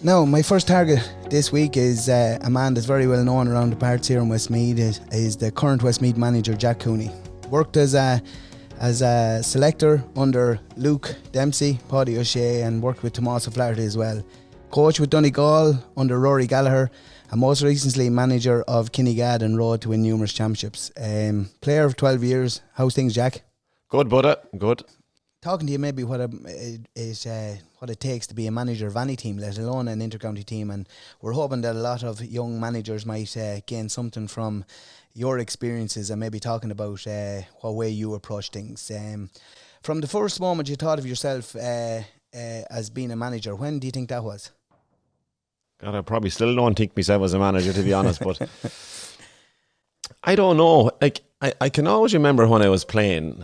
Now, my first target this week is a man that's very well known around the parts here in Westmeath. Is the current Westmeath manager, Jack Cooney. Worked as a selector under Luke Dempsey, Paddy O'Shea, and worked with Tomás O'Flaherty as well. Coach with Donegal under Rory Gallagher, and most recently manager of Kinnegad and Road to win numerous championships. Player of 12 years. How's things, Jack? Good, buddy. Good. Talking to you maybe what it takes to be a manager of any team, let alone an intercounty team, and we're hoping that a lot of young managers might gain something from your experiences and maybe talking about what way you approach things. From the first moment you thought of yourself as being a manager, when do you think that was? God, I probably still don't think myself as a manager, to be honest, but I don't know. Like I can always remember when I was playing.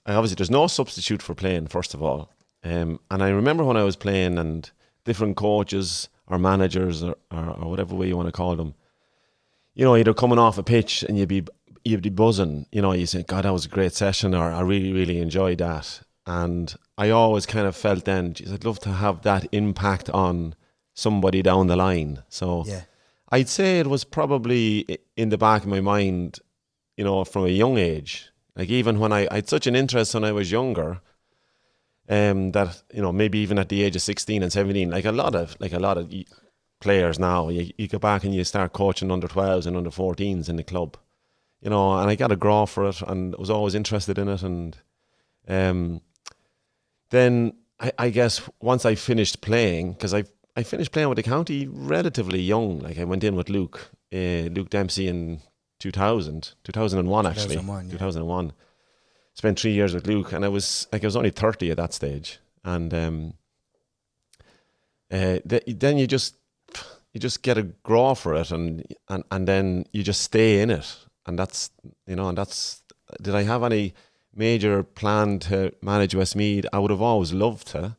Obviously, there's no substitute for playing, first of all. And I remember when I was playing and different coaches or managers or whatever way you want to call them, you know, either coming off a pitch and you'd be buzzing, you know, you say, God, that was a great session, or I really, really enjoyed that. And I always kind of felt then, geez, I'd love to have that impact on somebody down the line. So yeah. I'd say it was probably in the back of my mind, you know, from a young age. Like even when I had such an interest when I was younger, that, you know, maybe even at the age of 16 and 17, like a lot of players now, you go back and you start coaching under 12s and under 14s in the club, you know, and I got a grow for it and was always interested in it. And then I guess once I finished playing, because I finished playing with the county relatively young, like I went in with Luke Dempsey in 2001 actually. 2001. Spent 3 years with Luke, and I was only 30 at that stage. And then you just get a grow for it, and then you just stay in it. And that's, you know, did I have any major plan to manage Westmeath? I would have always loved to,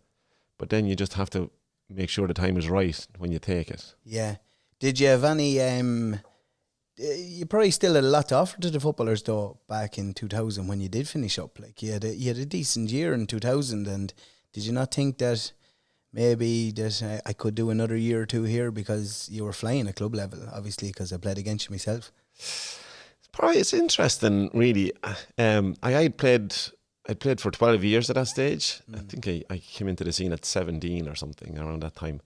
but then you just have to make sure the time is right when you take it. Yeah. Did you have any you probably still had a lot to offer to the footballers though back in 2000 when you did finish up. Like you had a decent year in 2000, and did you not think that maybe that I could do another year or two here, because you were flying at club level, obviously, because I played against you myself? It's interesting, really. I'd played for 12 years at that stage. I think I came into the scene at 17 or something around that time,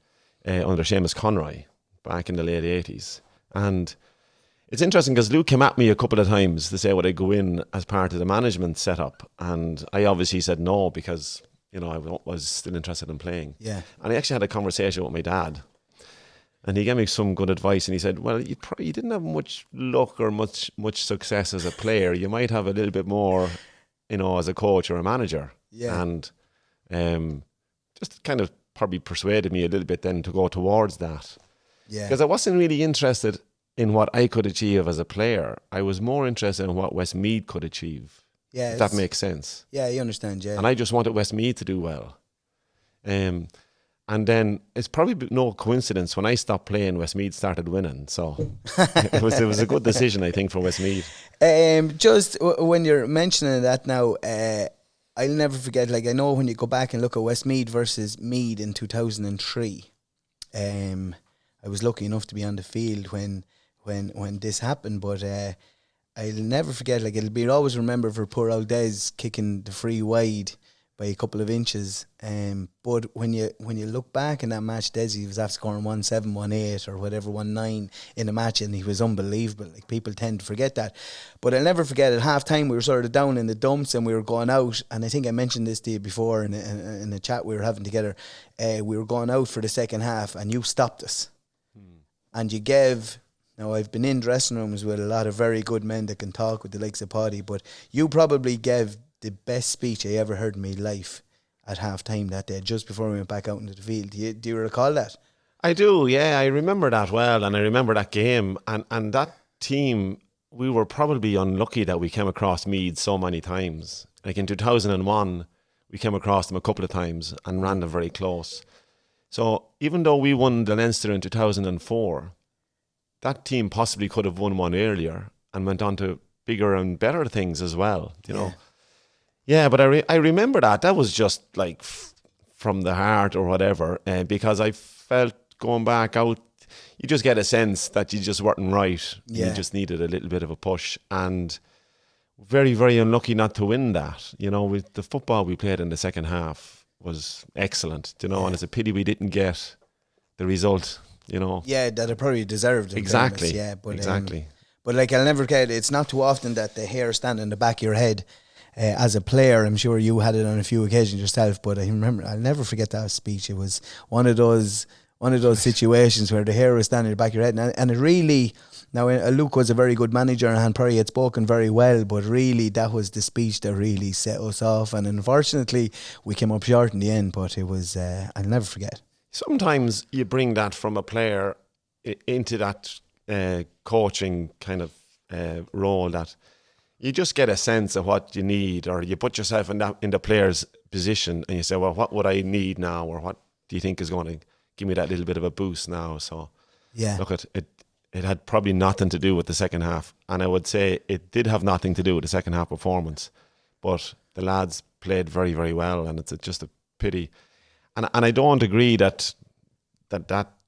under Seamus Conroy back in the late 80s. And it's interesting because Luke came at me a couple of times to say would I go in as part of the management setup, and I obviously said no because, you know, I was still interested in playing. Yeah. And I actually had a conversation with my dad, and he gave me some good advice, and he said, well, you didn't have much luck or much success as a player. You might have a little bit more, you know, as a coach or a manager. Yeah. And just kind of probably persuaded me a little bit then to go towards that. Yeah. Because I wasn't really interested in what I could achieve as a player. I was more interested in what Westmeath could achieve. Yeah, if that makes sense. Yeah, you understand, yeah. And I just wanted Westmeath to do well. And then it's probably no coincidence when I stopped playing, Westmeath started winning. So it was a good decision, I think, for Westmeath. Just when you're mentioning that now, I'll never forget, like I know when you go back and look at Westmeath versus Meath in 2003, I was lucky enough to be on the field when this happened, but I'll never forget, like it'll be always remembered for poor old Des kicking the free wide by a couple of inches. But when you look back in that match, Desi was after scoring 1-7, 1-8 or whatever, 1-9 in the match, and he was unbelievable. Like people tend to forget that. But I'll never forget at half time we were sort of down in the dumps and we were going out, and I think I mentioned this to you before in the chat we were having together. We were going out for the second half and you stopped us. And you gave, now I've been in dressing rooms with a lot of very good men that can talk with the likes of Paddy, but you probably gave the best speech I ever heard in my life at half time that day, just before we went back out into the field. Do you recall that? I do, yeah. I remember that well, and I remember that game. And that team, we were probably unlucky that we came across Meath so many times. Like in 2001, we came across them a couple of times and ran them very close. So even though we won the Leinster in 2004, that team possibly could have won one earlier and went on to bigger and better things as well, you know. Yeah, but I remember that. That was just like from the heart or whatever, because I felt going back out, you just get a sense that you just weren't right. Yeah. You just needed a little bit of a push, and very, very unlucky not to win that. You know, with the football we played in the second half was excellent, you know, and it's a pity we didn't get the result, you know. Yeah, that it probably deserved. Exactly. Fairness, yeah, but exactly. But like, I'll never forget, it's not too often that the hair stand in the back of your head. As a player, I'm sure you had it on a few occasions yourself, but I remember, I'll never forget that speech. It was one of those situations where the hair was standing in the back of your head, and it really, now Luke was a very good manager and probably had spoken very well, but really that was the speech that really set us off, and unfortunately we came up short in the end, but it was, I'll never forget. Sometimes you bring that from a player into that coaching kind of role, that you just get a sense of what you need, or you put yourself in the player's position and you say, well, what would I need now, or what do you think is going to give me that little bit of a boost now? So yeah, look, it had probably nothing to do with the second half, and I would say it did have nothing to do with the second half performance, but the lads played very, very well, and it's just a pity. And I don't agree that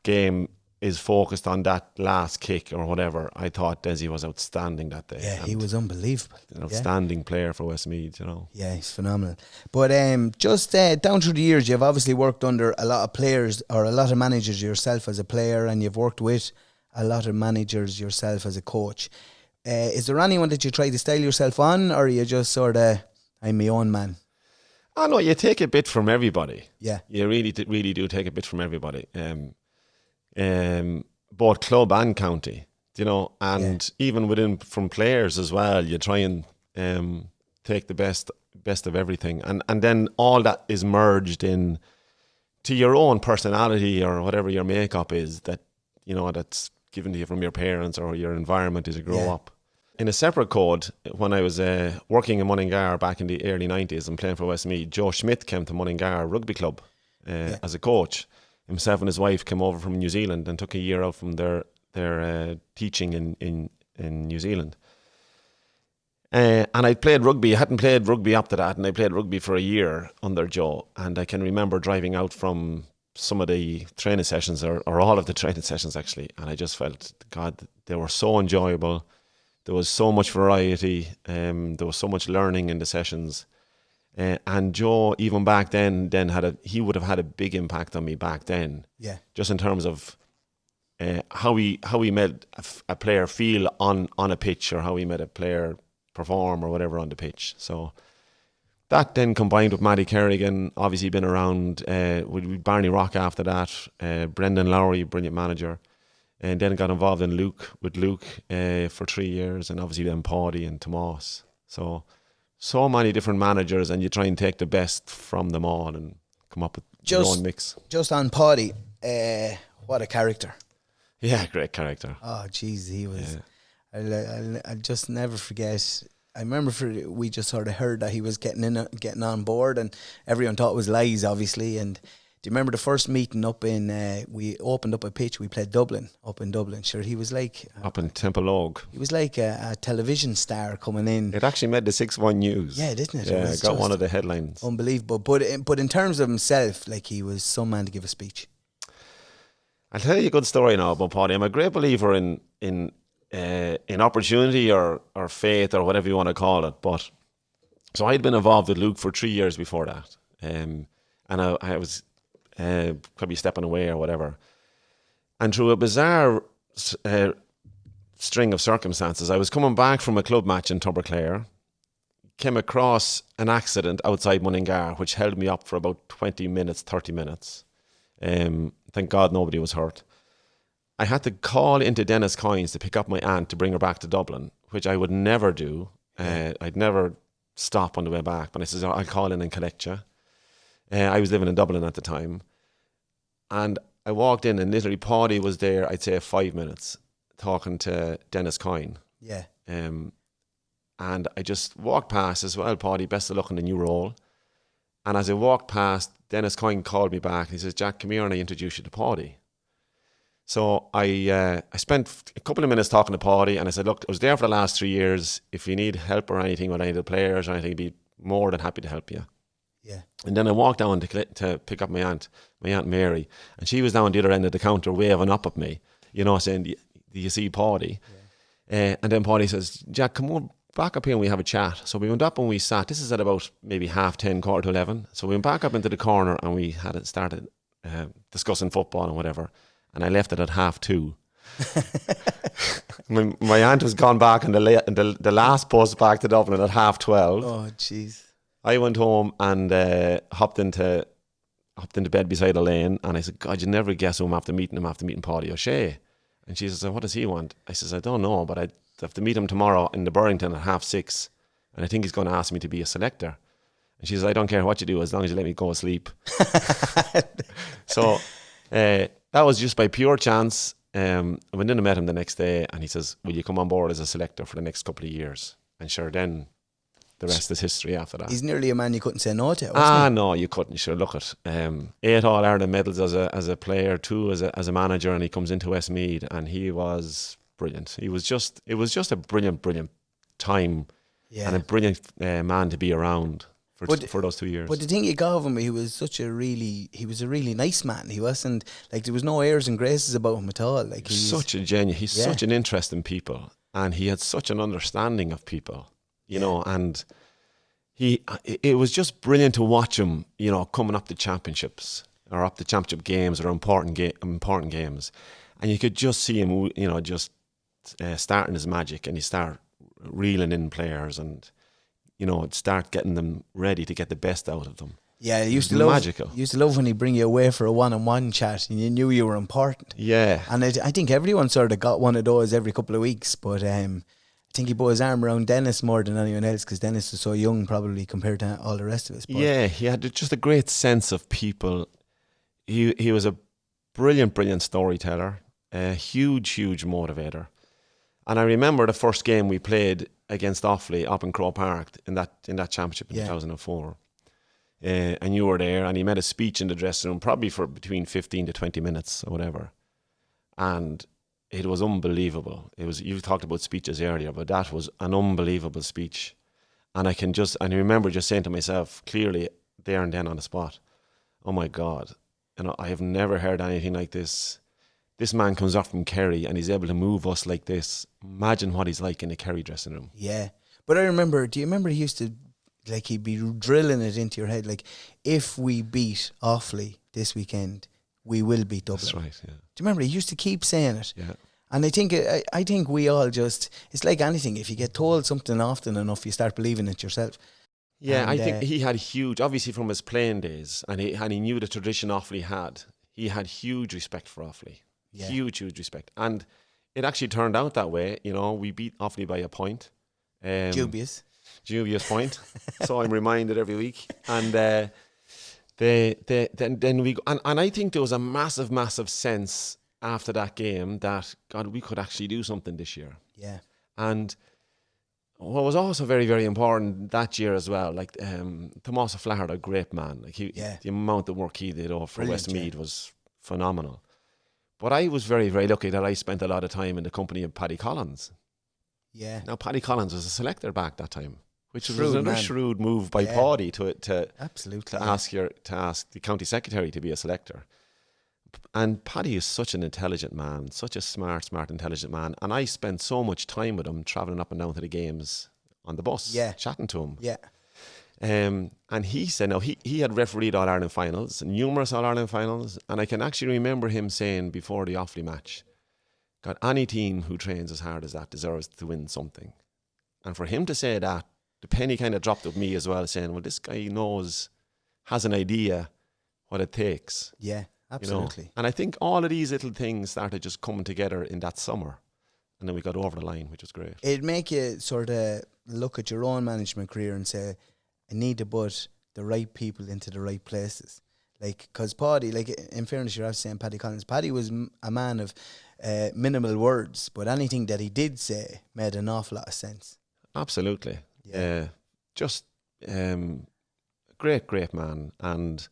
game is focused on that last kick or whatever. I thought Desi was outstanding that day. Yeah, he was unbelievable. An outstanding player for Westmeath, you know. Yeah, he's phenomenal. But just down through the years, you've obviously worked under a lot of players or a lot of managers yourself as a player, and you've worked with a lot of managers yourself as a coach. Is there anyone that you try to style yourself on, or are you just sort of, I'm my own man? Oh no, you take a bit from everybody. Yeah. You really do take a bit from everybody. Both club and county, you know, and even from players as well, you try and take the best of everything, and then all that is merged in to your own personality or whatever your makeup is, that, you know, that's given to you from your parents or your environment as you grow up. In a separate code, when I was working in Mullingar back in the early 90s and playing for Westmeath, Joe Schmidt came to Mullingar Rugby Club as a coach. Himself and his wife came over from New Zealand and took a year out from their teaching in New Zealand. And I played rugby. I hadn't played rugby up to that, and I played rugby for a year under Joe. And I can remember driving out from some of the training sessions, or all of the training sessions actually, and I just felt, God, they were so enjoyable. There was so much variety. There was so much learning in the sessions. And Joe, even back then he would have had a big impact on me back then. Yeah. Just in terms of how he made a player feel on a pitch, or how he made a player perform or whatever on the pitch. So that then combined with Matty Kerrigan, obviously been around with Barney Rock after that, Brendan Lowry, brilliant manager, and then got involved in Luke for 3 years, and obviously then Paddy and Tomas. So many different managers, and you try and take the best from them all and come up with your own mix. Just on Paddy, what a character. Yeah, great character. Oh, jeez, he was. Yeah. I'll just never forget. I remember we just sort of heard that he was getting on board, and everyone thought it was lies, obviously. And do you remember the first meeting up in? We opened up a pitch. We played Dublin, up in Dublin. Sure, he was like up in Temple Oak. He was like a television star coming in. It actually made the 6-1 news. Yeah, didn't it? Yeah, it got one of the headlines. Unbelievable. But in terms of himself, like, he was some man to give a speech. I'll tell you a good story now about Paddy. I'm a great believer in opportunity or faith or whatever you want to call it. But so I'd been involved with Luke for 3 years before that, and I was probably stepping away or whatever. And through a bizarre string of circumstances, I was coming back from a club match in Tubberclare, came across an accident outside Mullingar, which held me up for about 20 minutes, 30 minutes. Thank God nobody was hurt. I had to call into Dennis Coynes to pick up my aunt to bring her back to Dublin, which I would never do. I'd never stop on the way back. But I said, I'll call in and collect you. I was living in Dublin at the time. And I walked in, and literally Paddy was there, I'd say 5 minutes, talking to Dennis Coyne. Yeah. And I just walked past as well, Paddy, best of luck in the new role. And as I walked past, Dennis Coyne called me back. He says, Jack, come here and I introduce you to Paddy. So I spent a couple of minutes talking to Paddy, and I said, look, I was there for the last 3 years. If you need help or anything with any of the players or anything, I'd be more than happy to help you. Yeah. And then I walked down to pick up my aunt Mary, and she was down the other end of the counter waving up at me, saying, "Do you see Paddy?" Yeah. And then Paddy says, "Jack, come on back up here and we have a chat." So we went up and we sat. This is at about maybe 10:30, 11:15. So we went back up into the corner and we had started discussing football and whatever. And I left it at 2:30. my aunt was gone back on the last bus back to Dublin at 12:30. Oh, jeez. I went home and hopped into bed beside Elaine, and I said, "God, you never guess who I'm after meeting Paddy O'Shea." And she says, "What does he want?" I says, "I don't know, but I have to meet him tomorrow in the Burrington at 6:30, and I think he's going to ask me to be a selector." And she says, "I don't care what you do as long as you let me go to sleep." So that was just by pure chance. I went in and met him the next day, and he says, "Will you come on board as a selector for the next couple of years?" And sure, then the rest is history after that. He's nearly a man you couldn't say no to, wasn't he? No, you couldn't. Sure, look at 8 All-Ireland medals as a player, 2 as a manager, and he comes into Westmeath, and he was brilliant. It was just a brilliant time, and a brilliant man to be around for those 2 years. But the thing you got of him, he was a really nice man. He wasn't like, there was no airs and graces about him at all. Like, he's such a genuine. He's such an interest in people, and he had such an understanding of people. And it was just brilliant to watch him, coming up the championships or up the championship games or important games, and you could just see him, just starting his magic, and he start reeling in players, and start getting them ready to get the best out of them. Yeah, used to love when he bring you away for a one-on-one chat, and you knew you were important. Yeah, and I think everyone sort of got one of those every couple of weeks, but I think he put his arm around Dennis more than anyone else, because Dennis was so young probably compared to all the rest of us. But yeah, he had just a great sense of people. He was a brilliant storyteller, a huge motivator. And I remember the first game we played against Offaly up in Croke Park in that championship in 2004. And you were there, and he made a speech in the dressing room, probably for between 15 to 20 minutes or whatever. And it was unbelievable. You talked about speeches earlier, but that was an unbelievable speech. And I remember just saying to myself clearly there and then on the spot, "Oh my God, I have never heard anything like this. This man comes up from Kerry and he's able to move us like this. Imagine what he's like in the Kerry dressing room." Yeah. But do you remember he used to, like, he'd be drilling it into your head, like, if we beat Offaly this weekend, we will beat Dublin. That's right, yeah. Do you remember? He used to keep saying it. Yeah. And I think we all just, it's like anything, if you get told something often enough, you start believing it yourself. Yeah, I think he had huge, obviously from his playing days, and he knew the tradition Offaly had. He had huge respect for Offaly. Yeah. Huge respect. And it actually turned out that way. We beat Offaly by a point. Dubious point. So I'm reminded every week. And then we, and I think there was a massive sense after that game that, God, we could actually do something this year. Yeah. And what was also very, very important that year as well, like Tomás O'Flaherty, a great man. Like the amount of work he did for Westmeath was phenomenal. But I was very, very lucky that I spent a lot of time in the company of Paddy Collins. Yeah. Now, Paddy Collins was a selector back that time, which was another shrewd move by Paddy to ask the county secretary to be a selector. And Paddy is such an intelligent man, such a smart, intelligent man. And I spent so much time with him, travelling up and down to the games on the bus, chatting to him. Yeah. And he said, now he had refereed All-Ireland finals, numerous All-Ireland finals. And I can actually remember him saying before the Offaly match, "God, any team who trains as hard as that deserves to win something." And for him to say that, the penny kind of dropped with me as well, saying, well, this guy has an idea what it takes. Yeah. Absolutely. And I think all of these little things started just coming together in that summer. And then we got over the line, which was great. It'd make you sort of look at your own management career and say, I need to put the right people into the right places. Like, because Paddy, like, in fairness, you're saying Paddy Collins. Paddy was a man of minimal words, but anything that he did say made an awful lot of sense. Absolutely. Yeah. Just great man. And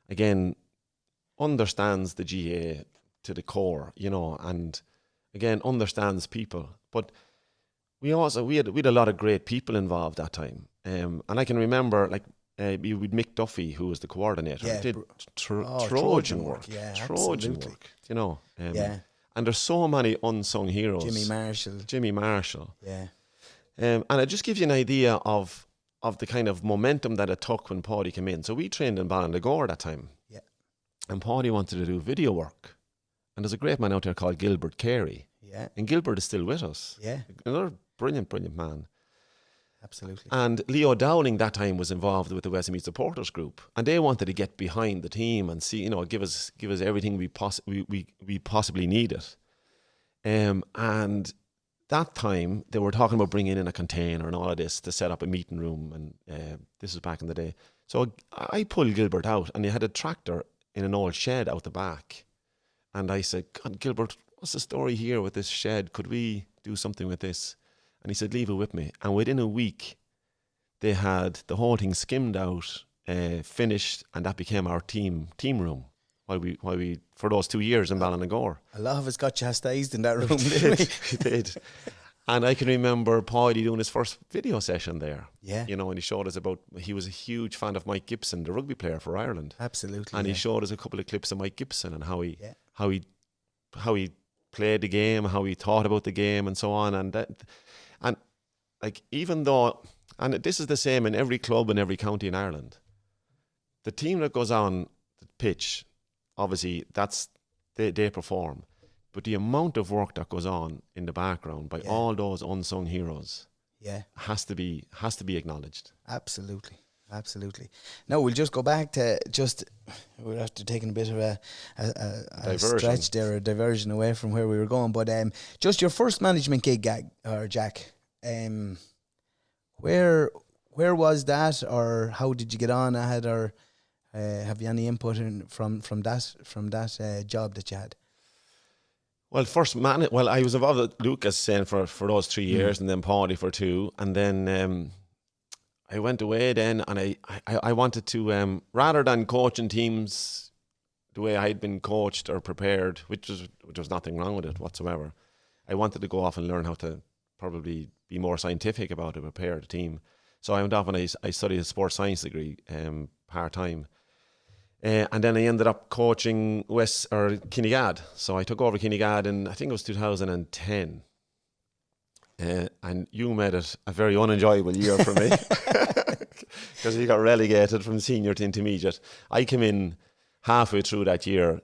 again, understands the GA to the core, and again understands people. But we had a lot of great people involved that time, and I can remember, like, with Mick Duffy, who was the coordinator, Yeah, did Trojan Trojan work. Yeah, Trojan absolutely. work. You know. Yeah. And there's so many unsung heroes. Jimmy Marshall. Yeah. And it just gives you an idea of the kind of momentum that it took when Paddy came in. So we trained in Ballinagar that time. Yeah. And Paddy wanted to do video work. And there's a great man out there called Gilbert Carey. Yeah. And Gilbert is still with us. Yeah. Another brilliant, brilliant man. Absolutely. And Leo Downing that time was involved with the Westmeath supporters group, and they wanted to get behind the team and see, give us everything we possibly needed. And that time they were talking about bringing in a container and all of this to set up a meeting room, and this was back in the day. So I pulled Gilbert out, and he had a tractor in an old shed out the back, and I said, "God, Gilbert, what's the story here with this shed? Could we do something with this?" And he said, "Leave it with me." And within a week, they had the whole thing skimmed out, finished, and that became our team room while we for those 2 years in Ballinagar. A lot of us got chastised in that room, didn't we? We did. And I can remember Paddy doing his first video session there. Yeah. And he showed us he was a huge fan of Mike Gibson, the rugby player for Ireland. Absolutely. And he showed us a couple of clips of Mike Gibson and how he played the game, how he thought about the game, and so on. And like, even though, and this is the same in every club in every county in Ireland, the team that goes on the pitch, obviously they perform, but the amount of work that goes on in the background by all those unsung heroes, has to be acknowledged. Absolutely. Now we'll just go back to we're after taking a bit of a stretch there, a diversion away from where we were going. But just your first management gig, Jack. Where was that, or how did you get on at, or have you any input from that job that you had? Well, I was involved with Lucas saying for those 3 years, and then Paddy for 2, and then I went away then, and I wanted to rather than coaching teams the way I had been coached or prepared, which was nothing wrong with it whatsoever. I wanted to go off and learn how to probably be more scientific about it, prepare the team. So I went off and I studied a sports science degree part-time. And then I ended up coaching Kinnegad. So I took over Kinnegad in, I think it was 2010. And you made it a very unenjoyable year for me because you got relegated from senior to intermediate. I came in halfway through that year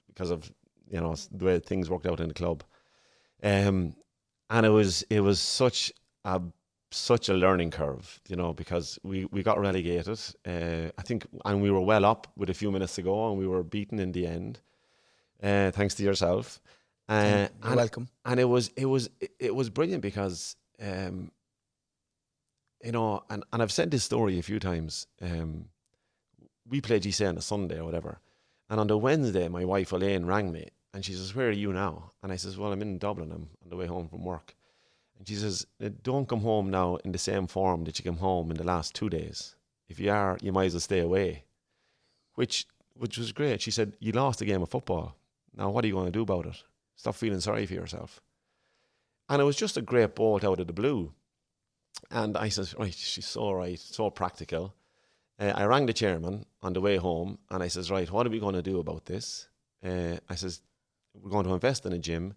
because of the way things worked out in the club. And it was such a learning curve, because we got relegated, I think, and we were well up with a few minutes to go, and we were beaten in the end, thanks to yourself. You're welcome. And it was brilliant because, and I've said this story a few times. We played GC on a Sunday or whatever, and on the Wednesday, my wife Elaine rang me. And she says, "Where are you now?" And I says, "Well, I'm in Dublin. I'm on the way home from work." And she says, "Don't come home now in the same form that you came home in the last 2 days. If you are, you might as well stay away." Which was great. She said, "You lost a game of football. Now what are you going to do about it? Stop feeling sorry for yourself." And it was just a great bolt out of the blue. And I says, "Right, she's so right, so practical." I rang the chairman on the way home, and I says, "Right, what are we going to do about this?" I says, "We're going to invest in a gym."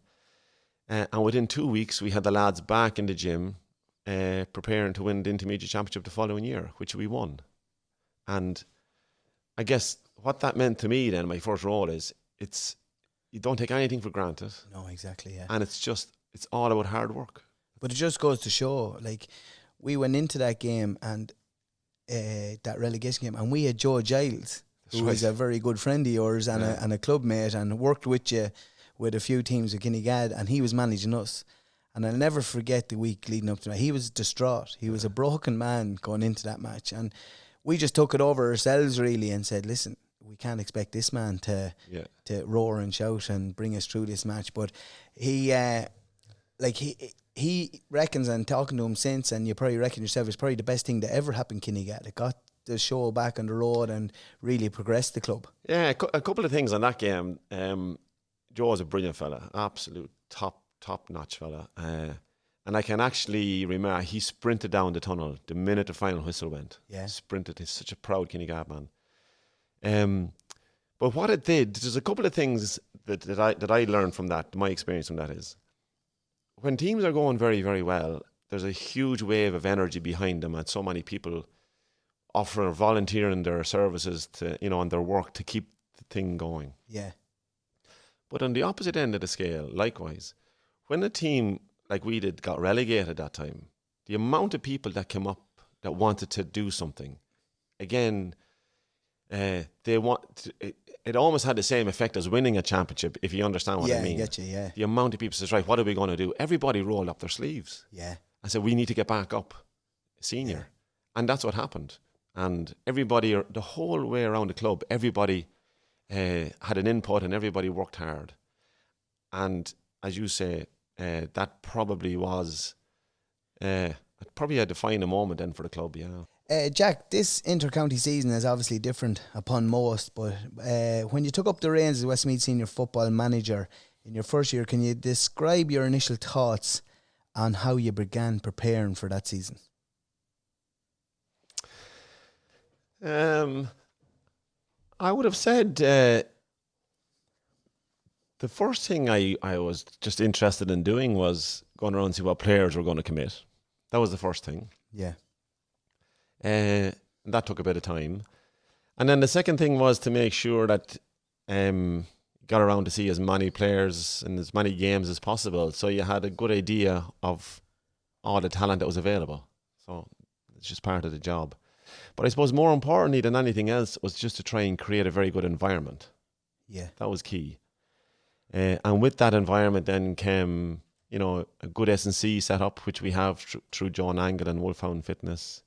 And within 2 weeks, we had the lads back in the gym preparing to win the intermediate championship the following year, which we won. And I guess what that meant to me then, my first role is, you don't take anything for granted. No, exactly, yeah. And it's all about hard work. But it just goes to show, like, we went into that game and that relegation game, and we had Joe Giles, who was a very good friend of yours and a club mate, and worked with you with a few teams with Kinnegad, and he was managing us. And I'll never forget the week leading up to that. He was distraught. He was a broken man going into that match. And we just took it over ourselves, really, and said, "Listen, we can't expect this man to roar and shout and bring us through this match." But he reckons, and talking to him since, and you probably reckon yourself, it's probably the best thing that ever happened Kinnegad. It got the show back on the road and really progressed the club. Yeah, a couple of things on that game. Joe's a brilliant fella, absolute top-notch fella. And I can actually remember he sprinted down the tunnel the minute the final whistle went. Yeah. Sprinted. He's such a proud Kinnegad man. But what it did, there's a couple of things that I learned from that. My experience from that is, when teams are going very, very well, there's a huge wave of energy behind them, and so many people offer volunteering their services to, and their work to keep the thing going. Yeah. But on the opposite end of the scale, likewise, when a team like we did got relegated that time, the amount of people that came up that wanted to do something, again, it almost had the same effect as winning a championship, if you understand what I mean. Yeah, I get you, yeah. The amount of people says, right, what are we going to do? Everybody rolled up their sleeves. Yeah. And said, we need to get back up senior. Yeah. And that's what happened. And everybody, the whole way around the club, everybody had an input and everybody worked hard. And as you say, that probably was probably a defining moment then for the club, yeah. Jack, this inter-county season is obviously different upon most, but when you took up the reins as Westmeath senior football manager in your first year, can you describe your initial thoughts on how you began preparing for that season? I would have said the first thing I was just interested in doing was going around and see what players were going to commit. That was the first thing. Yeah. That took a bit of time. And then the second thing was to make sure that got around to see as many players and as many games as possible, so you had a good idea of all the talent that was available. So it's just part of the job. But I suppose more importantly than anything else was just to try and create a very good environment. Yeah. That was key. And with that environment then came, a good S&C setup, which we have through John Angle and Wolfhound Fitness.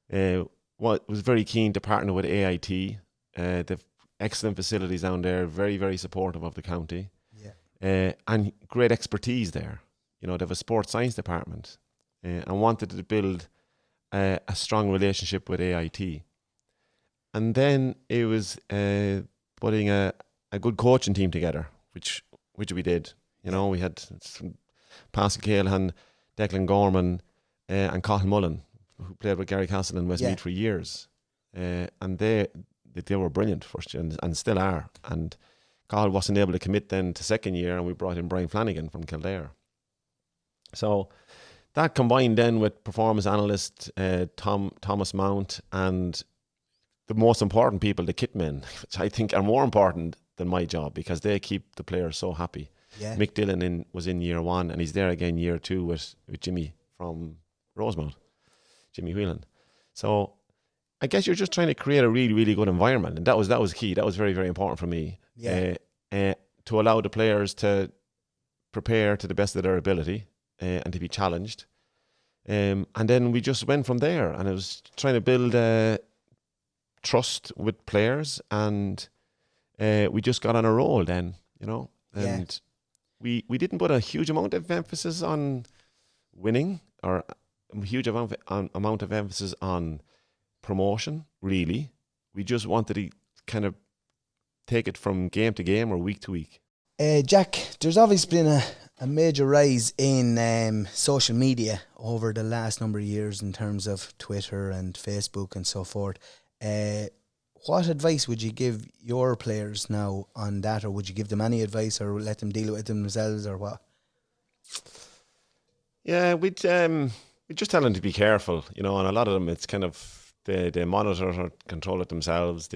Was very keen to partner with AIT. They've excellent facilities down there, very, very supportive of the county. Yeah. And great expertise there. They have a sports science department and wanted to build a strong relationship with AIT. And then it was putting a good coaching team together, which we did. We had Pascal Callahan, Declan Gorman, and Cathal Mullen, who played with Gary Castle in Westmeath for years. And they were brilliant first year and still are. And Cathal wasn't able to commit then to second year, and we brought in Brian Flanagan from Kildare. So that combined then with performance analyst Thomas Mount and the most important people, the kit men, which I think are more important than my job because they keep the players so happy. Yeah. Mick Dillon was in year one, and he's there again year two with Jimmy from Rosemount, Jimmy Whelan. So I guess you're just trying to create a really, really good environment, and that was key. That was very, very important for me. Yeah. To allow the players to prepare to the best of their ability and to be challenged. And then we just went from there, and I was trying to build trust with players, and we just got on a roll then, and we didn't put a huge amount of emphasis on winning or a huge amount of emphasis on promotion, really. We just wanted to kind of take it from game to game or week to week. Jack, there's obviously been a major rise in social media over the last number of years in terms of Twitter and Facebook and so forth. What advice would you give your players now on that, or would you give them any advice, or let them deal with it themselves, or what? Yeah, we just tell them to be careful, and a lot of them it's kind of they monitor or control it themselves,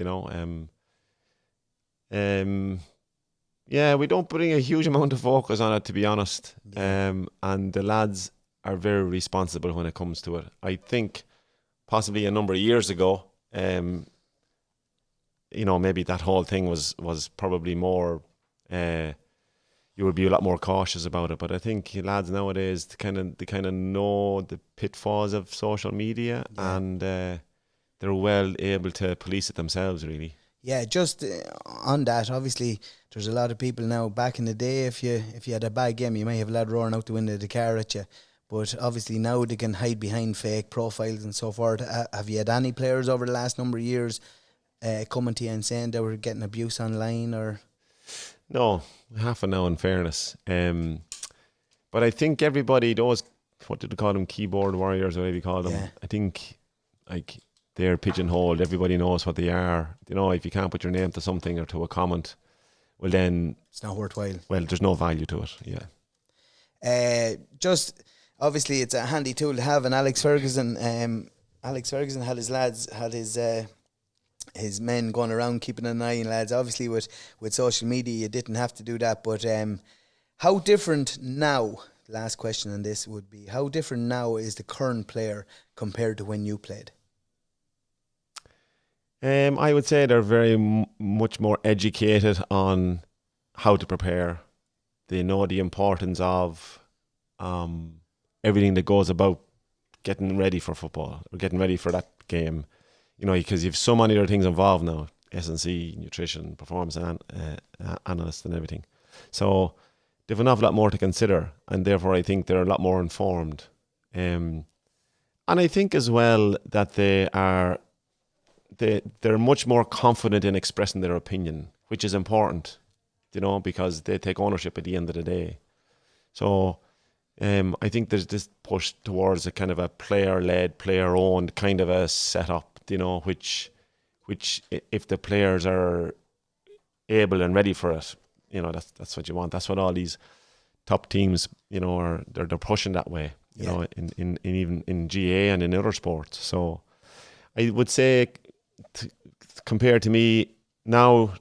Yeah, we don't bring a huge amount of focus on it, to be honest. Yeah. And the lads are very responsible when it comes to it. I think possibly a number of years ago, maybe that whole thing was probably more, you would be a lot more cautious about it. But I think lads nowadays they kind of know the pitfalls of social media, and they're well able to police it themselves, really. Yeah, just on that, obviously, there's a lot of people now. Back in the day, if you had a bad game, you might have a lad roaring out the window of the car at you. But obviously now they can hide behind fake profiles and so forth. Have you had any players over the last number of years coming to you and saying they were getting abuse online, or? No, half an hour in fairness. But I think everybody, those what did they call them, keyboard warriors or whatever you call them. Yeah. I think like they're pigeonholed. Everybody knows what they are. You know, if you can't put your name to something or to a comment, well then It's not worthwhile. well, there's no value to it. Yeah. Just obviously, it's a handy tool to have. And Alex Ferguson had his lads, had his men going around keeping an eye on lads. Obviously, with social media, you didn't have to do that. But how different now? Last question on this would be: how different now is the current player compared to when you played? I would say they're very much more educated on how to prepare. They know the importance of everything that goes about getting ready for football or getting ready for that game. You know, because you have so many other things involved now: S&C, nutrition, performance analyst, and everything. So they've an awful lot more to consider, and therefore I think they're a lot more informed. And I think as well that they're much more confident in expressing their opinion, which is important, you know, because they take ownership at the end of the day. So I think there's this push towards a kind of a player-led, player-owned kind of a setup, you know, which if the players are able and ready for it, you know, that's what you want. That's what all these top teams, you know, they're pushing that way, you know, in even in GA and in other sports. So I would say compared to me now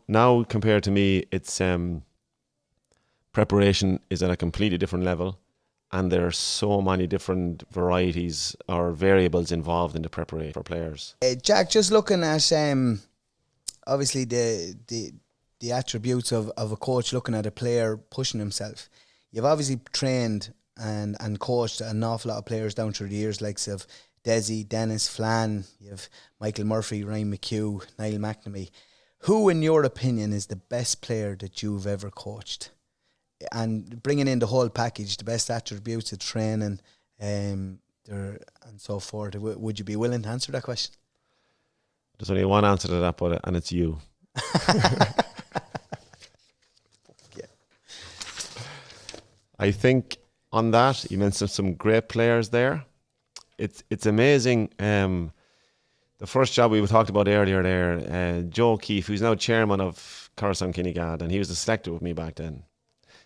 compared to me, it's preparation is at a completely different level, and there are so many different varieties or variables involved in the preparation for players. Jack, just looking at obviously the attributes of a coach looking at a player pushing himself. You've obviously trained and coached an awful lot of players down through the years, like of Desi, Dennis, Flan, you have Michael Murphy, Ryan McHugh, Niall McNamee. Who, in your opinion, is the best player that you've ever coached? And bringing in the whole package, the best attributes of training, and so forth. Would you be willing to answer that question? There's only one answer to that, and it's you. I think on that, you mentioned some great players there. It's amazing. The first job we talked about earlier there, Joe O'Keefe, who's now chairman of Coruscant Kinnegad, and he was the selector with me back then.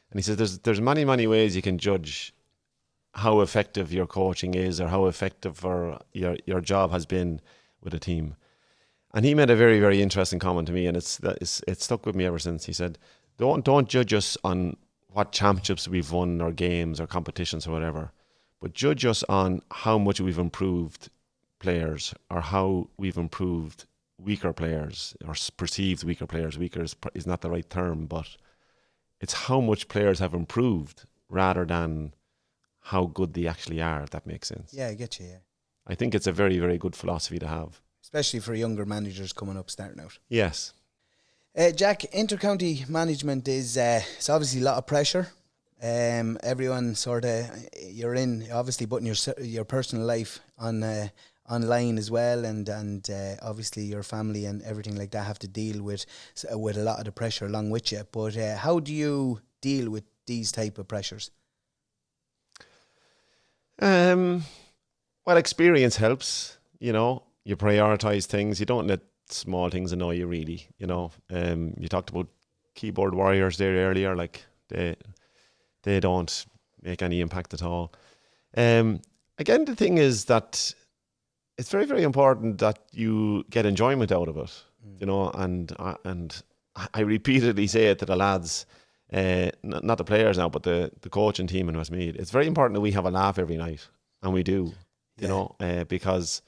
And he says there's many, many ways you can judge how effective your coaching is or how effective or your job has been with a team. And he made a very, very interesting comment to me, and it's stuck with me ever since. He said, don't judge us on what championships we've won or games or competitions or whatever, but judge us on how much we've improved players or how we've improved weaker players or perceived weaker players. Weaker is not the right term, but it's how much players have improved rather than how good they actually are, if that makes sense. Yeah, I get you, yeah. I think it's a very, very good philosophy to have. Especially for younger managers coming up, starting out. Yes. Jack, inter-county management is it's obviously a lot of pressure. Everyone sort of, you're in, obviously putting your personal life on online as well, and obviously your family and everything like that have to deal with a lot of the pressure along with you. But how do you deal with these type of pressures? Well, experience helps. You know, you prioritize things. You don't let small things annoy you, really. You know, you talked about keyboard warriors there earlier. Like they don't make any impact at all. Again, the thing is that it's very, very important that you get enjoyment out of it. You know, and I repeatedly say it to the lads, not the players now, but the coaching team in Westmeath. It's very important that we have a laugh every night, and we do. You know, because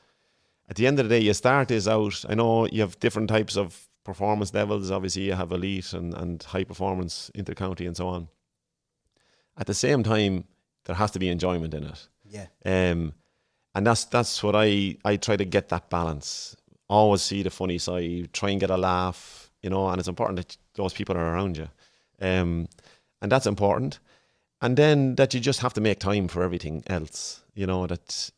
at the end of the day, you start this out. I know you have different types of performance levels. Obviously, you have elite and high performance, inter-county, and so on. At the same time, there has to be enjoyment in it. Yeah. And that's what I try to get, that balance. Always see the funny side. Try and get a laugh. You know, and it's important that those people are around you. And that's important. And then that you just have to make time for everything else. You know, that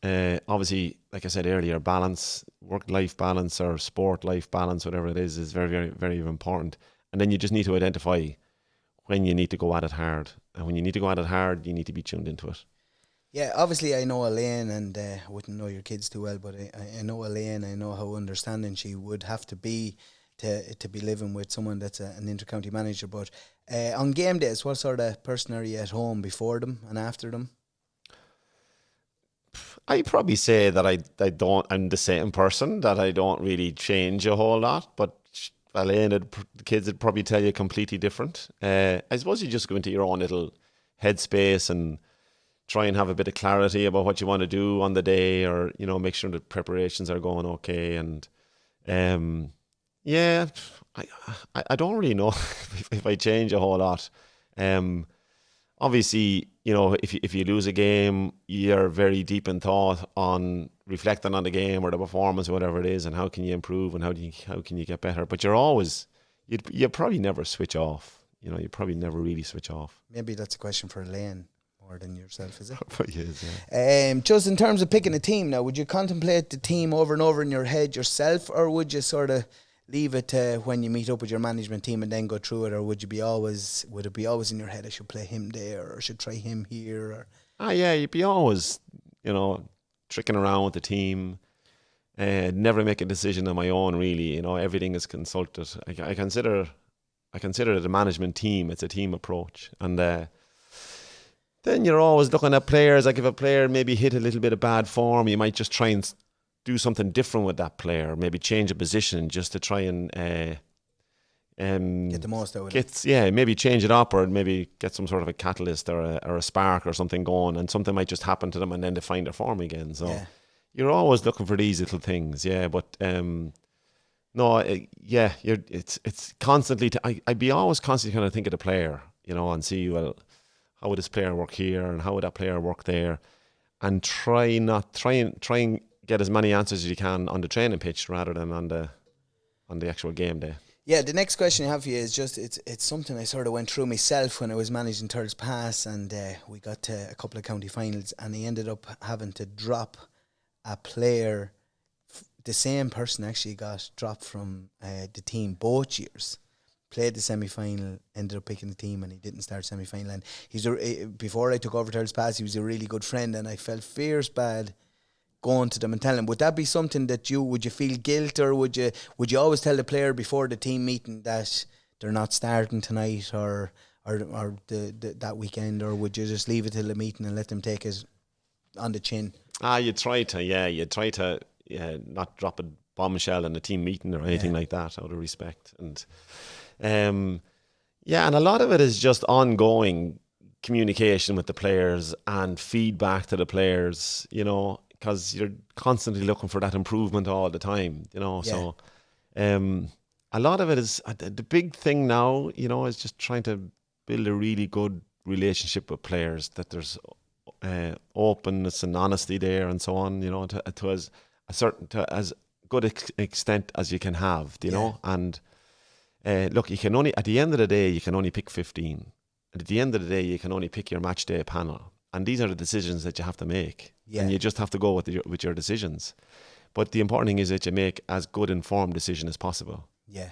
obviously, like I said earlier, balance, work-life balance or sport-life balance, whatever it is very, very, very important. And then you just need to identify when you need to go at it hard. And when you need to go at it hard, you need to be tuned into it. Yeah, obviously I know Elaine, and I wouldn't know your kids too well, but I know Elaine. I know how understanding she would have to be to be living with someone that's an intercounty manager. But on game days, what sort of person are you at home before them and after them? I probably say that I'm the same person, that I don't really change a whole lot, but Elaine, the kids would probably tell you completely different. I suppose you just go into your own little headspace and try and have a bit of clarity about what you want to do on the day, or make sure that preparations are going okay. And yeah, I don't really know if I change a whole lot. Obviously, if you lose a game, you're very deep in thought on reflecting on the game or the performance or whatever it is, and how can you improve and how can you get better. But you probably never switch off. You probably never really switch off. Maybe that's a question for Elaine more than yourself, is it? Yes, yeah. Just in terms of picking a team now, would you contemplate the team over and over in your head yourself, or would you sort of leave it to when you meet up with your management team and then go through it, or would it be always in your head, I should play him there or I should try him here? Or yeah, you'd be always tricking around with the team. Never make a decision on my own, really. Everything is consulted. I consider it a management team. It's a team approach. And then you're always looking at players. Like if a player maybe hit a little bit of bad form, you might just try and do something different with that player. Maybe change a position just to try and get the most out of it. Yeah, maybe change it up, or maybe get some sort of a catalyst or a spark or something going, and something might just happen to them, and then they find their form again. So you're always looking for these little things. Yeah, but it's constantly. I'd be always constantly kind of think of the player, and see, well, how would this player work here, and how would that player work there, and try and get as many answers as you can on the training pitch rather than on the actual game day. Yeah, the next question I have for you is just it's something I sort of went through myself when I was managing Thurles Pass, and we got to a couple of county finals, and he ended up having to drop a player. The same person actually got dropped from the team both years. Played the semi-final, ended up picking the team, and he didn't start semi-final. And before I took over Thurles Pass, he was a really good friend, and I felt fierce bad going to them and telling them. Would that be something that would you feel guilt, or would you always tell the player before the team meeting that they're not starting tonight or that weekend, or would you just leave it till the meeting and let them take it on the chin? You try to not drop a bombshell in a team meeting or anything like that, out of respect. And and a lot of it is just ongoing communication with the players and feedback to the players, because you're constantly looking for that improvement all the time, So a lot of it is, the big thing now, is just trying to build a really good relationship with players, that there's openness and honesty there and so on, to as good extent as you can have, know. And look, you can only, at the end of the day, you can only pick 15. And at the end of the day, you can only pick your match day panel. And these are the decisions that you have to make. Yeah. And you just have to go with your decisions. But the important thing is that you make as good informed decision as possible. Yeah.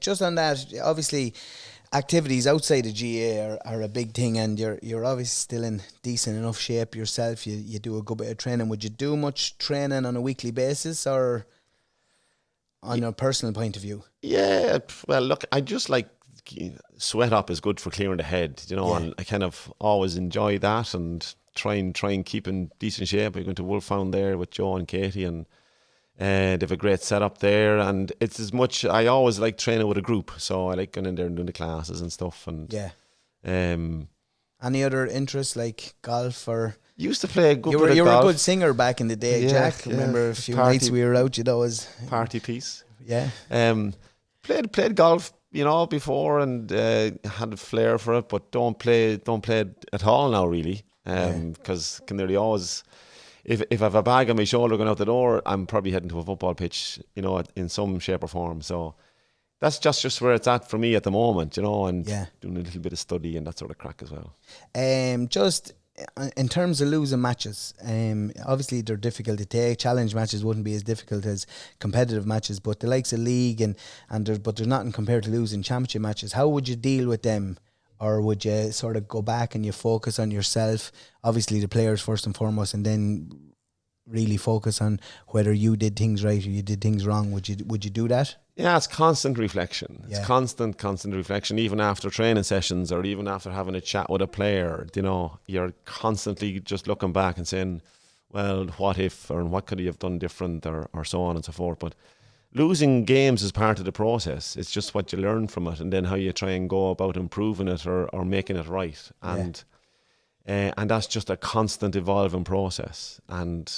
Just on that, obviously, activities outside of GA are a big thing, and you're obviously still in decent enough shape yourself. You do a good bit of training. Would you do much training on a weekly basis, or on a personal point of view? Yeah, well, look, I just like, sweat up is good for clearing the head, and I kind of always enjoy that, and try and keep in decent shape. We're going to Wolfhound there with Joe and Katie, and they have a great setup there, and it's as much, I always like training with a group, so I like going in there and doing the classes and stuff. And any other interests like golf, or used to play a good bit of golf. You were a good singer back in the day, Jack. Remember a few nights we were out, as party piece. Yeah. Played golf, before, and had a flair for it, but don't play it at all now, really. Because can nearly always, if I have a bag on my shoulder going out the door, I'm probably heading to a football pitch, in some shape or form. So that's just where it's at for me at the moment, and doing a little bit of study and that sort of crack as well. Just in terms of losing matches, obviously they're difficult to take. Challenge matches wouldn't be as difficult as competitive matches, but the likes of league but there's nothing compared to losing championship matches. How would you deal with them or would you sort of go back and you focus on yourself, obviously the players first and foremost, and then really focus on whether you did things right or you did things wrong? Would you do that? Yeah, it's constant reflection. It's Yeah. constant reflection, even after training sessions or even after having a chat with a player. You know, you're constantly just looking back and saying, well, what if, or what could you have done different, or so on and so forth. But losing games is part of the process. It's just what you learn from it, and then how you try and go about improving it or making it right. And that's just a constant evolving process. And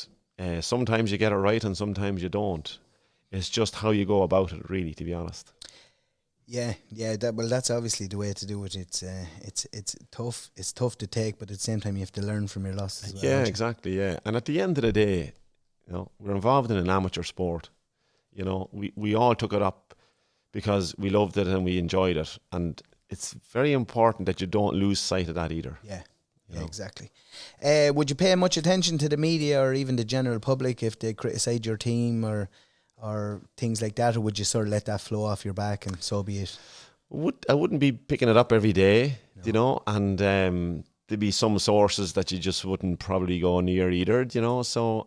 sometimes you get it right and sometimes you don't. It's just how you go about it, really, to be honest. Yeah. That's obviously the way to do it. It's tough. It's tough to take, but at the same time, you have to learn from your losses. Well, Yeah, exactly. Yeah, and at the end of the day, you know, we're involved in an amateur sport. You know, we all took it up because we loved it and we enjoyed it, and it's very important that you don't lose sight of that either. Yeah, You know? exactly. Would you pay much attention to the media or even the general public if they criticise your team or things like that, or would you sort of let that flow off your back and so be it? I wouldn't be picking it up every day, you know, and there'd be some sources that you just wouldn't probably go near either, you know. So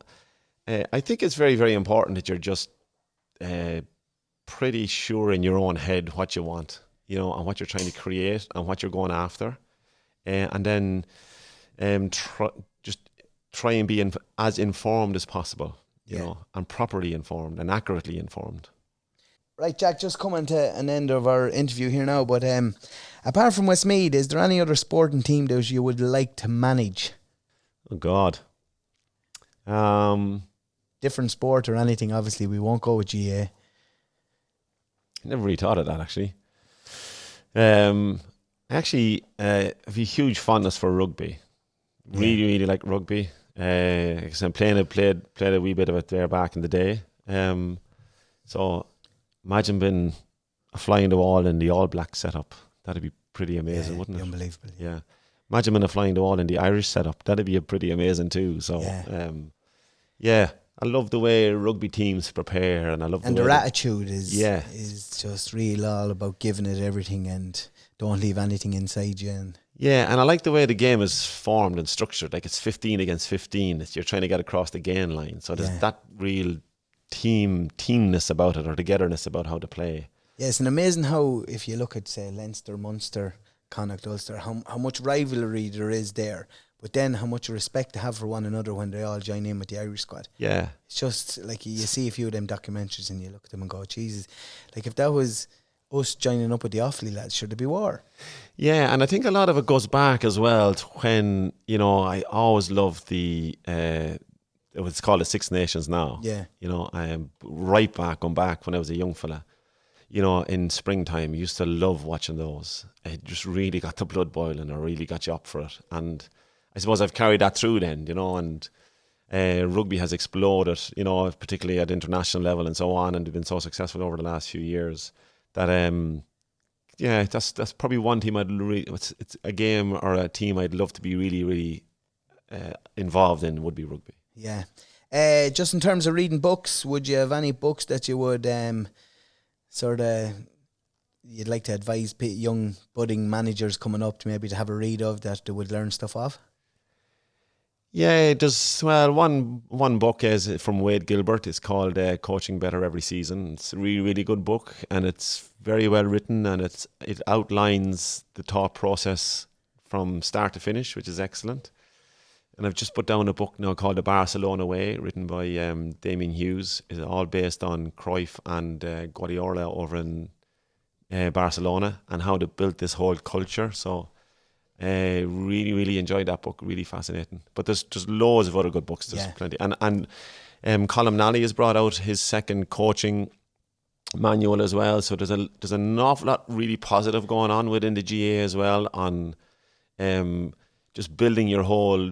I think it's very, very important that you're just pretty sure in your own head what you want, you know, and what you're trying to create and what you're going after, and then try and be as informed as possible, you know, and properly informed and accurately informed. Right, Jack, just coming to an end of our interview here now, but apart from Westmeath, is there any other sporting team that you would like to manage? Oh, God. Different sport or anything, obviously, we won't go with GA. Never really thought of that, actually. Actually, I have a huge fondness for rugby. Really, really like rugby. Because I'm played a wee bit of it there back in the day. So imagine being a fly in the wall in the All Black setup. That'd be pretty amazing, wouldn't it? Unbelievable. Yeah. Imagine being a fly in the wall in the Irish setup. That'd be pretty amazing too. So, I love the way rugby teams prepare, and I love their attitude is just real, all about giving it everything and don't leave anything inside you. And I like the way the game is formed and structured. Like it's 15 against 15. You're trying to get across the gain line. So there's that real teamness about it, or togetherness about how to play. Yeah, it's amazing how, if you look at, say, Leinster, Munster, Connacht, Ulster, how much rivalry there is there, but then how much respect they have for one another when they all join in with the Irish squad. Yeah. It's just like you see a few of them documentaries and you look at them and go, Jesus, like if that was us joining up with the Offaly lads, should there be war? Yeah, and I think a lot of it goes back as well to when, you know, I always loved the it's called the Six Nations now. Yeah. You know, right back, going back when I was a young fella, you know, in springtime, I used to love watching those. It just really got the blood boiling, or really got you up for it. And I suppose I've carried that through then, you know, and rugby has exploded, you know, particularly at international level and so on, and they've been so successful over the last few years that, that's probably one team it's a game or a team I'd love to be really, really involved in, would be rugby. Yeah. Just in terms of reading books, would you have any books that you would you'd like to advise young budding managers coming up to maybe to have a read of, that they would learn stuff off? Yeah, there's one book is from Wade Gilbert. It's called Coaching Better Every Season. It's a really, really good book, and it's very well written, and it outlines the thought process from start to finish, which is excellent. And I've just put down a book now called The Barcelona Way, written by Damien Hughes. It's all based on Cruyff and Guardiola over in Barcelona, and how they built this whole culture. So really, really enjoyed that book. Really fascinating. But there's just loads of other good books. There's plenty. And Colm Nally has brought out his second coaching manual as well. So there's an awful lot really positive going on within the GA as well, on just building your whole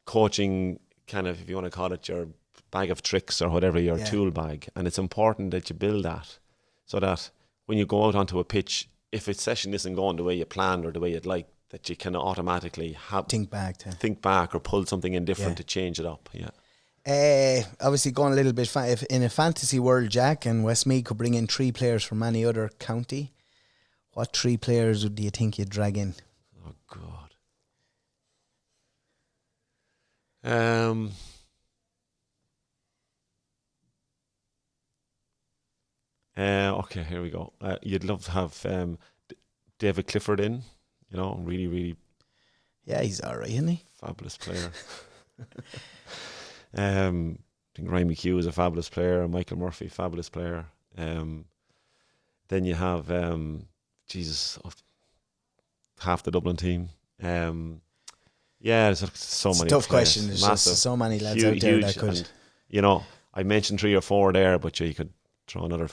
coaching kind of, if you want to call it, your bag of tricks or whatever, your tool bag. And it's important that you build that, so that when you go out onto a pitch, if a session isn't going the way you planned or the way you'd like, that you can automatically think back or pull something in different to change it up. Obviously going a little bit if in a fantasy world, Jack, and Westmeath could bring in 3 players from any other county, what 3 players do you think you'd drag in? Okay, here we go. You'd love to have David Clifford in. You know, really, really Yeah, he's all right, isn't he? fabulous player. I think Ryan McHugh is a fabulous player. Michael Murphy, fabulous player. Then you have half the Dublin team. Yeah, there's so It's a many. tough players. question. There's Massive, just so many lads huge, out there that huge, could. and, you know, I mentioned 3 or 4 there, but you could throw another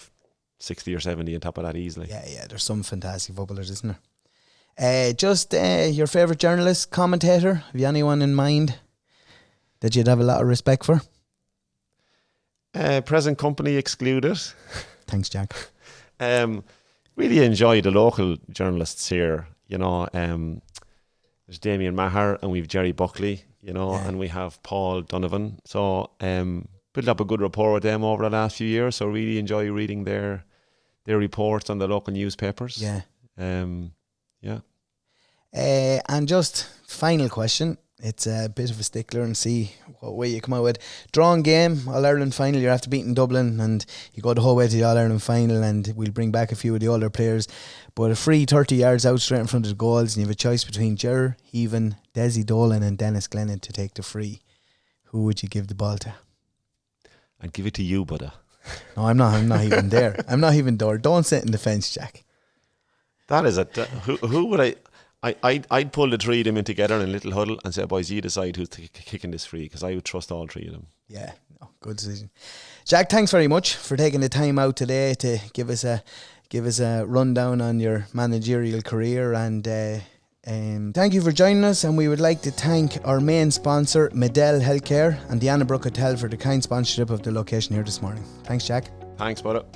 60 or 70 on top of that easily. Yeah, there's some fantastic footballers, isn't there? Just your favourite journalist, commentator? Have you anyone in mind that you'd have a lot of respect for? Present company excluded. Thanks, Jack. Really enjoy the local journalists here. You know, there's Damien Maher and we've Jerry Buckley, you know, Yeah. and we have Paul Donovan. So built up a good rapport with them over the last few years. So really enjoy reading their reports on the local newspapers. Yeah. Yeah. And just final question. It's a bit of a stickler and see what way you come out with. Drawn game, All-Ireland final, you're after beating Dublin and you go the whole way to the All-Ireland final and we'll bring back a few of the older players. But a free 30 yards out straight in front of the goals and you have a choice between Ger, Heaven, Desi Dolan and Dennis Glennon to take the free. Who would you give the ball to? I'd give it to you, Buddha. No, I'm not even there. I'm not even there. Don't sit in the fence, Jack. That is who would I'd pull the 3 of them in together in a little huddle and say, boys, you decide who's kicking this free, because I would trust all 3 of them. Yeah, no, good decision. Jack, thanks very much for taking the time out today to give us a rundown on your managerial career, and thank you for joining us. And we would like to thank our main sponsor, Medell Healthcare, and the Annabrook Hotel for the kind sponsorship of the location here this morning. Thanks, Jack. Thanks, Buddha.